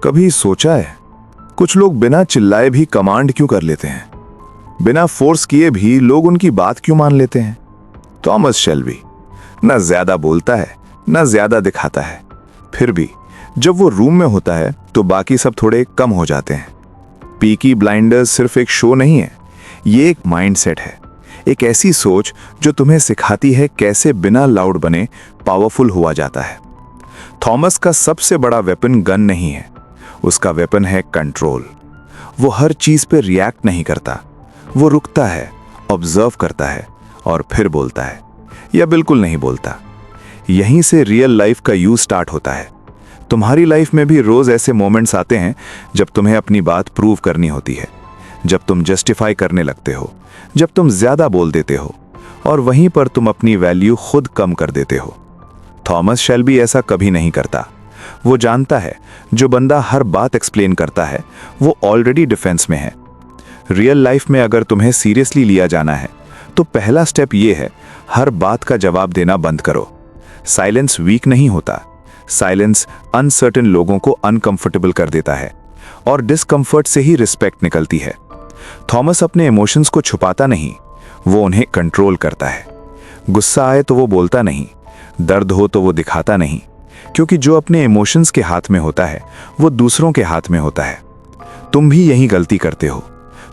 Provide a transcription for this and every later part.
कभी सोचा है कुछ लोग बिना चिल्लाए भी कमांड क्यों कर लेते हैं? बिना फोर्स किए भी लोग उनकी बात क्यों मान लेते हैं? थॉमस शेल्बी न ज्यादा बोलता है न ज्यादा दिखाता है, फिर भी जब वो रूम में होता है तो बाकी सब थोड़े कम हो जाते हैं। पीकी ब्लाइंडर्स सिर्फ एक शो नहीं है, ये एक माइंडसेट है, एक ऐसी सोच जो तुम्हें सिखाती है कैसे बिना लाउड बने पावरफुल हुआ जाता है। थॉमस का सबसे बड़ा वेपन गन नहीं है, उसका वेपन है कंट्रोल। वो हर चीज पे रिएक्ट नहीं करता, वो रुकता है, ऑब्जर्व करता है और फिर बोलता है या बिल्कुल नहीं बोलता। यहीं से रियल लाइफ का यूज स्टार्ट होता है। तुम्हारी लाइफ में भी रोज ऐसे मोमेंट्स आते हैं जब तुम्हें अपनी बात प्रूव करनी होती है, जब तुम जस्टिफाई करने लगते हो, जब तुम ज्यादा बोल देते हो और वहीं पर तुम अपनी वैल्यू खुद कम कर देते हो। थॉमस शेल्बी ऐसा कभी नहीं करता। वो जानता है जो बंदा हर बात एक्सप्लेन करता है वो ऑलरेडी डिफेंस में है। रियल लाइफ में अगर तुम्हें सीरियसली लिया जाना है तो पहला स्टेप ये है, हर बात का जवाब देना बंद करो। साइलेंस वीक नहीं होता, साइलेंस अनसर्टेन लोगों को अनकंफर्टेबल कर देता है और डिस्कंफर्ट से ही रिस्पेक्ट निकलती है। थॉमस अपने इमोशंस को छुपाता नहीं, वो उन्हें कंट्रोल करता है। गुस्सा आए तो वो बोलता नहीं, दर्द हो तो वो दिखाता नहीं, क्योंकि जो अपने इमोशंस के हाथ में होता है वो दूसरों के हाथ में होता है। तुम भी यही गलती करते हो,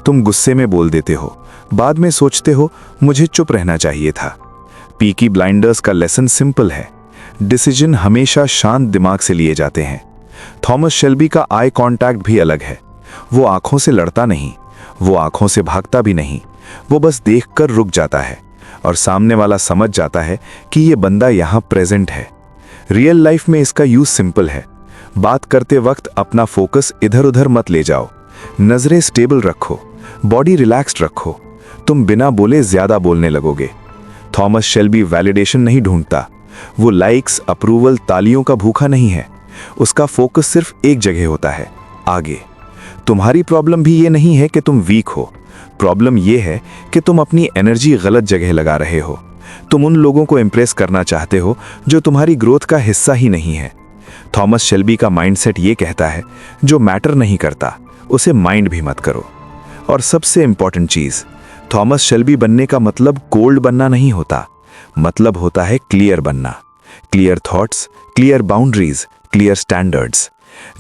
तुम गुस्से में बोल देते हो, बाद में सोचते हो मुझे चुप रहना चाहिए था। पीकी ब्लाइंडर्स का लेसन सिंपल है, डिसीजन हमेशा शांत दिमाग से लिए जाते हैं। थॉमस शेल्बी का आई कांटेक्ट भी अलग है। वो आंखों से लड़ता नहीं, वो आंखों से भागता भी नहीं, वो बस देखकर रुक जाता है और सामने वाला समझ जाता है कि ये बंदा यहाँ प्रेजेंट है। रियल लाइफ में इसका यूज सिंपल है। बात करते वक्त अपना फोकस इधर उधर मत ले जाओ, नजरें स्टेबल रखो, बॉडी रिलैक्स्ड रखो, तुम बिना बोले ज्यादा बोलने लगोगे। थॉमस शेल्बी वैलिडेशन नहीं ढूंढता, वो लाइक्स, अप्रूवल, तालियों का भूखा नहीं है। उसका फोकस सिर्फ एक जगह होता है, आगे। तुम्हारी प्रॉब्लम भी ये नहीं है कि तुम वीक हो, प्रॉब्लम ये है कि तुम अपनी एनर्जी गलत जगह लगा रहे हो। तुम उन लोगों को इंप्रेस करना चाहते हो जो तुम्हारी ग्रोथ का हिस्सा ही नहीं है। थॉमस शेल्बी का माइंडसेट ये कहता है, जो मैटर नहीं करता उसे माइंड भी मत करो। और सबसे इंपॉर्टेंट चीज, थॉमस शेल्बी बनने का मतलब कोल्ड बनना नहीं होता, मतलब होता है क्लियर बनना। Clear thoughts, clear boundaries, clear standards.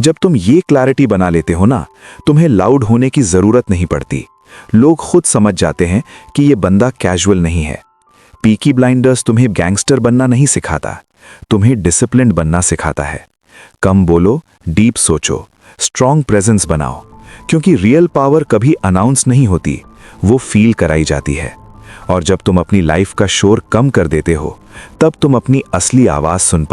जब तुम ये क्लैरिटी बना लेते हो ना, तुम्हें लाउड होने की जरूरत नहीं पड़ती। लोग खुद समझ जाते हैं कि ये बंदा कैजुअल नहीं है। पीकी ब्लाइंडर्स तुम्हें गैंगस्टर बनना नहीं सिखाता, तुम्हें डिसिप्लिन्ड बनना सिखाता है। कम बोलो, डीप सोचो, स्ट्रॉन्ग प्रेजेंस बनाओ, क्योंकि रियल पावर कभी अनाउंस नहीं होती, वो फील कराई जाती है। और जब तुम अपनी लाइफ का शोर कम कर देते हो, तब तुम अपनी असली आवाज सुन पाते हो।